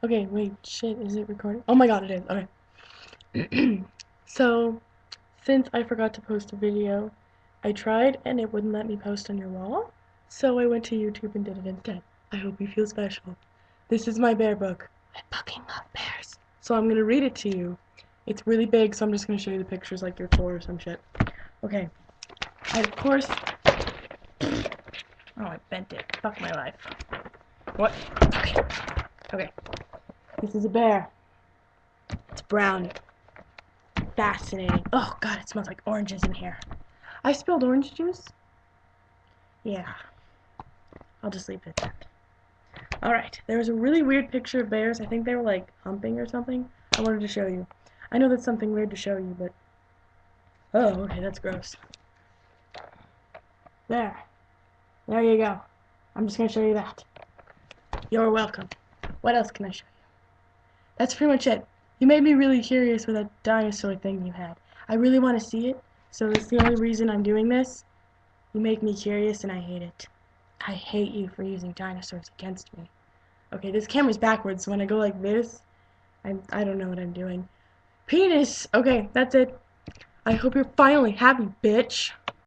Okay, wait, shit, is it recording? Oh my god, it is. Okay. So, since I forgot to post a video, I tried and it wouldn't let me post on your wall. So I went to YouTube and did it instead. I hope you feel special. This is my bear book. I fucking love bears. So I'm gonna read it to you. It's really big, so I'm just gonna show you the pictures like you're four or some shit. Okay. I, of course. Oh, I bent it. Fuck my life. What? Okay. Okay. This is a bear. It's brown. Fascinating. Oh god, it smells like oranges in here. I spilled orange juice? Yeah. I'll just leave it at that. Alright, there was a really weird picture of bears. I think they were like humping or something. I wanted to show you. I know that's something weird to show you, but... Oh, okay, that's gross. There. There you go. I'm just gonna show you that. You're welcome. What else can I show you? That's pretty much it. You made me really curious with that dinosaur thing you had. I really want to see it, so that's the only reason I'm doing this. You make me curious and I hate it. I hate you for using dinosaurs against me. Okay, this camera's backwards, so when I go like this, I don't know what I'm doing. Penis! Okay, that's it. I hope you're finally happy, bitch.